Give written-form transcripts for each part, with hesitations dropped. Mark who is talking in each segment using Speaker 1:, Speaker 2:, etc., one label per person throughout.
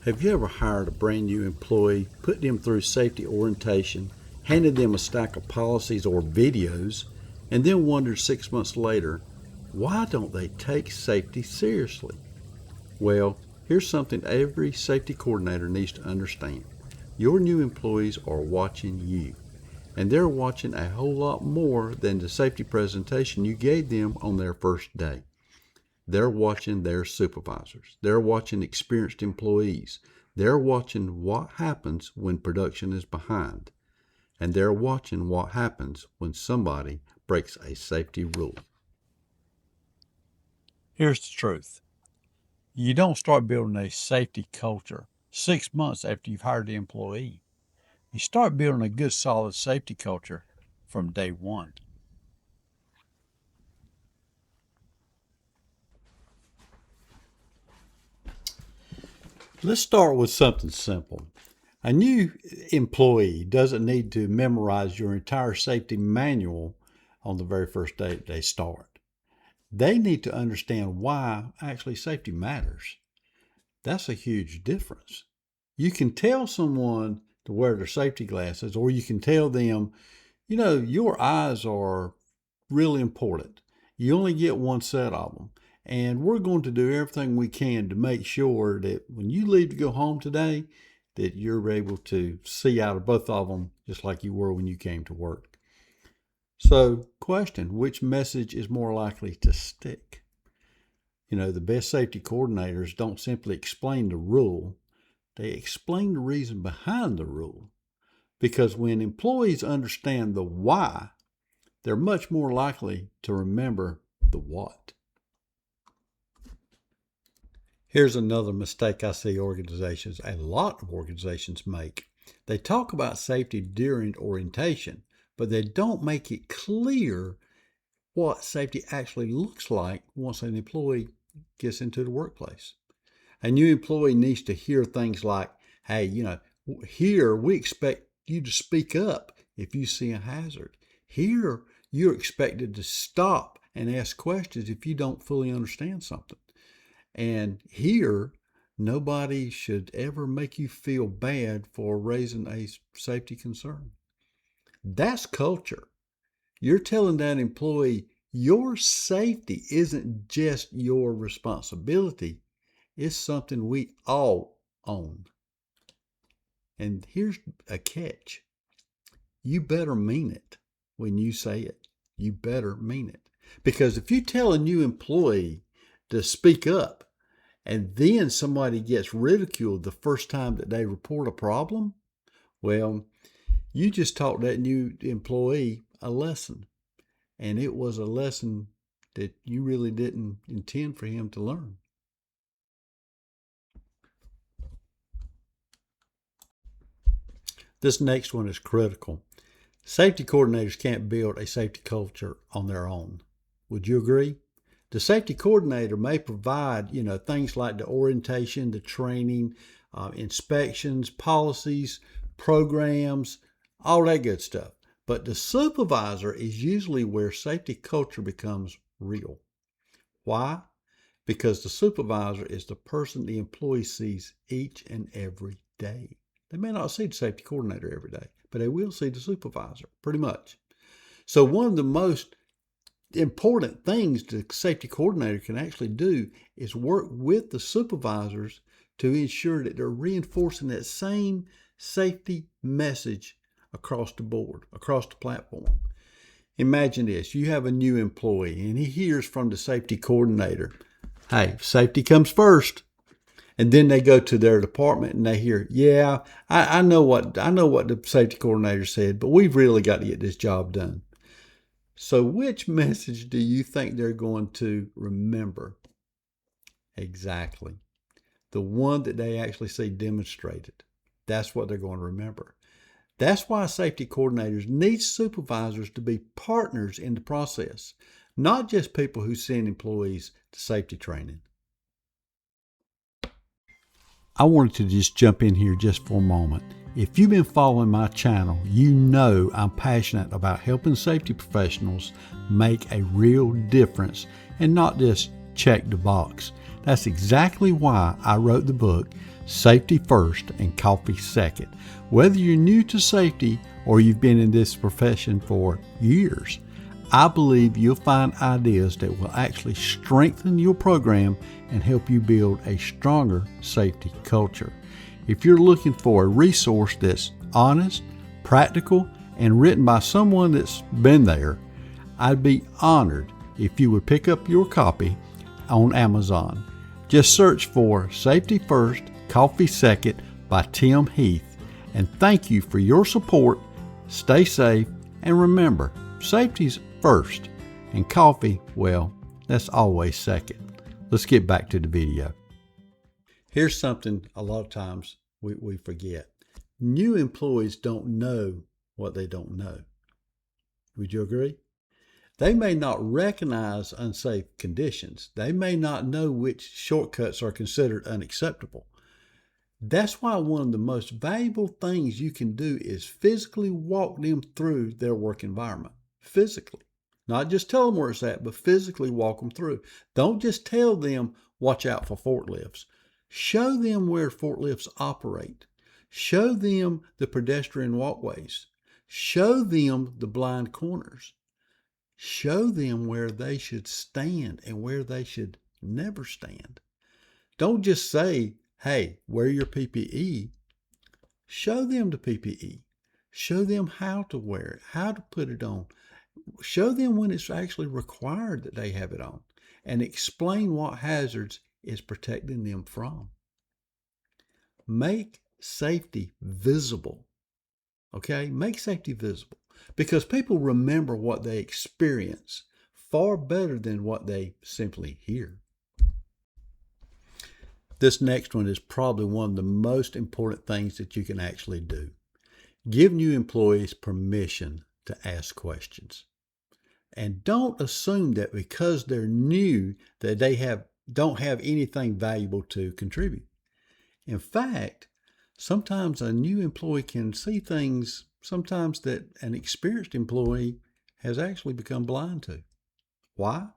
Speaker 1: Have you ever hired a brand new employee, put them through safety orientation, handed them a stack of policies or videos, and then wondered 6 months later, why don't they take safety seriously? Well, here's something every safety coordinator needs to understand. Your new employees are watching you, and they're watching a whole lot more than the safety presentation you gave them on their first day. They're watching their supervisors. They're watching experienced employees. They're watching what happens when production is behind. And they're watching what happens when somebody breaks a safety rule.
Speaker 2: Here's the truth. You don't start building a safety culture 6 months after you've hired the employee. You start building a good, solid safety culture from day one.
Speaker 1: Let's start with something simple. A new employee doesn't need to memorize your entire safety manual on the very first day that they start. They need to understand why actually safety matters. That's a huge difference. You can tell someone to wear their safety glasses, or you can tell them, your eyes are really important. You only get one set of them. And we're going to do everything we can to make sure that when you leave to go home today, that you're able to see out of both of them just like you were when you came to work. So, question, which message is more likely to stick? The best safety coordinators don't simply explain the rule, they explain the reason behind the rule. Because when employees understand the why, they're much more likely to remember the what. Here's another mistake I see a lot of organizations make. They talk about safety during orientation, but they don't make it clear what safety actually looks like once an employee gets into the workplace. A new employee needs to hear things like, hey, here we expect you to speak up if you see a hazard. Here you're expected to stop and ask questions if you don't fully understand something. And here, nobody should ever make you feel bad for raising a safety concern. That's culture. You're telling that employee your safety isn't just your responsibility, it's something we all own. And here's a catch. You better mean it when you say it. You better mean it. Because if you tell a new employee to speak up, and then somebody gets ridiculed the first time that they report a problem, well, you just taught that new employee a lesson. And it was a lesson that you really didn't intend for him to learn. This next one is critical. Safety coordinators can't build a safety culture on their own. Would you agree? The safety coordinator may provide, things like the orientation, the training, inspections, policies, programs, all that good stuff. But the supervisor is usually where safety culture becomes real. Why? Because the supervisor is the person the employee sees each and every day. They may not see the safety coordinator every day, but they will see the supervisor, pretty much. So one of the most important things the safety coordinator can actually do is work with the supervisors to ensure that they're reinforcing that same safety message across the board, across the platform. Imagine this, you have a new employee and he hears from the safety coordinator, hey, safety comes first. And then they go to their department and they hear, yeah, I know what the safety coordinator said, but we've really got to get this job done. So which message do you think they're going to remember? Exactly. The one that they actually see demonstrated. That's what they're going to remember. That's why safety coordinators need supervisors to be partners in the process, not just people who send employees to safety training. I wanted to just jump in here just for a moment. If you've been following my channel, you know I'm passionate about helping safety professionals make a real difference and not just check the box. That's exactly why I wrote the book, Safety First and Coffee Second. Whether you're new to safety or you've been in this profession for years, I believe you'll find ideas that will actually strengthen your program and help you build a stronger safety culture. If you're looking for a resource that's honest, practical, and written by someone that's been there, I'd be honored if you would pick up your copy on Amazon. Just search for Safety First, Coffee Second by Tim Heath. And thank you for your support. Stay safe, and remember, safety's first, and coffee, well, that's always second. Let's get back to the video. Here's something a lot of times we forget. New employees don't know what they don't know. Would you agree? They may not recognize unsafe conditions. They may not know which shortcuts are considered unacceptable. That's why one of the most valuable things you can do is physically walk them through their work environment. Physically. Not just tell them where it's at, but physically walk them through. Don't just tell them, watch out for forklifts. Show them where forklifts operate. Show them the pedestrian walkways. Show them the blind corners. Show them where they should stand and where they should never stand. Don't just say, hey, wear your PPE. Show them the PPE. Show them how to wear it, how to put it on. Show them when it's actually required that they have it on, and explain what hazards it's protecting them from. Make safety visible. Okay? Make safety visible, because people remember what they experience far better than what they simply hear. This next one is probably one of the most important things that you can actually do. Give new employees permission to ask questions. And don't assume that because they're new that they don't have anything valuable to contribute. In fact, sometimes a new employee can see things sometimes that an experienced employee has actually become blind to. Why?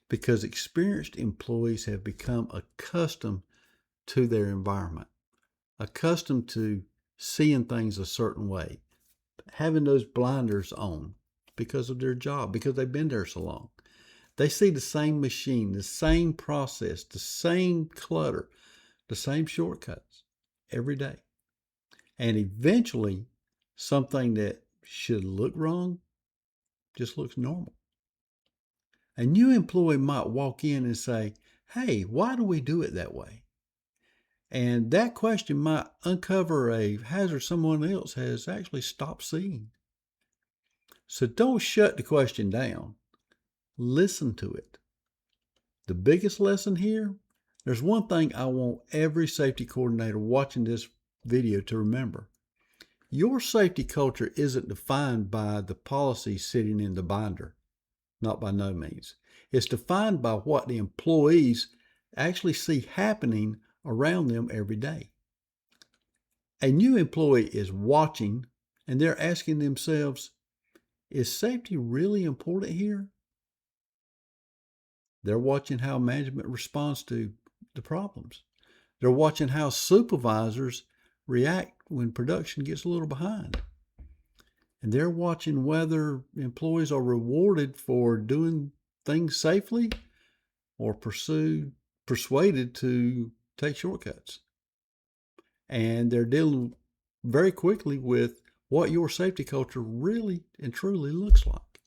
Speaker 1: Because experienced employees have become accustomed to their environment, accustomed to seeing things a certain way, having those blinders on because of their job, because they've been there so long. They see the same machine, the same process, the same clutter, the same shortcuts every day. And eventually, something that should look wrong just looks normal. A new employee might walk in and say, hey, why do we do it that way? And that question might uncover a hazard someone else has actually stopped seeing. So don't shut the question down. Listen to it. The biggest lesson here, there's one thing I want every safety coordinator watching this video to remember. Your safety culture isn't defined by the policy sitting in the binder. Not by no means. It's defined by what the employees actually see happening around them every day. A new employee is watching and they're asking themselves, is safety really important here? They're watching how management responds to the problems. They're watching how supervisors react when production gets a little behind. And they're watching whether employees are rewarded for doing things safely or persuaded to take shortcuts. And they're dealing very quickly with what your safety culture really and truly looks like.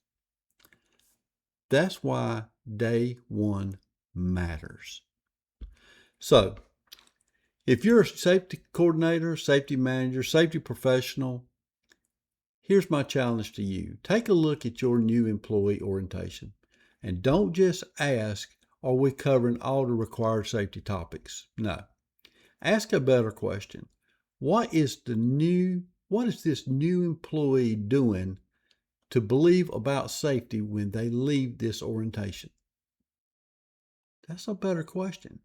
Speaker 1: That's why day one matters. So, if you're a safety coordinator, safety manager, safety professional, here's my challenge to you. Take a look at your new employee orientation and don't just ask, are we covering all the required safety topics? No. Ask a better question. What is this new employee doing to believe about safety when they leave this orientation? That's a better question.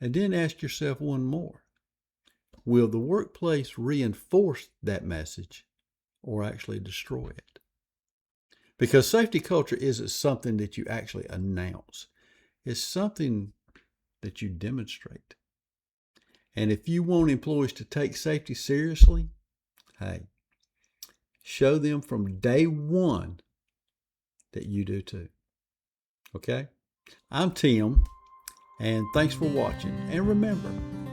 Speaker 1: And then ask yourself one more. Will the workplace reinforce that message or actually destroy it? Because safety culture isn't something that you actually announce. It's something that you demonstrate. And if you want employees to take safety seriously, hey, show them from day one that you do too. Okay? I'm Tim, and thanks for watching. And remember,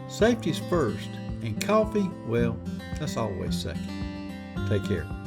Speaker 1: safety's first, and coffee, well, that's always second. Take care.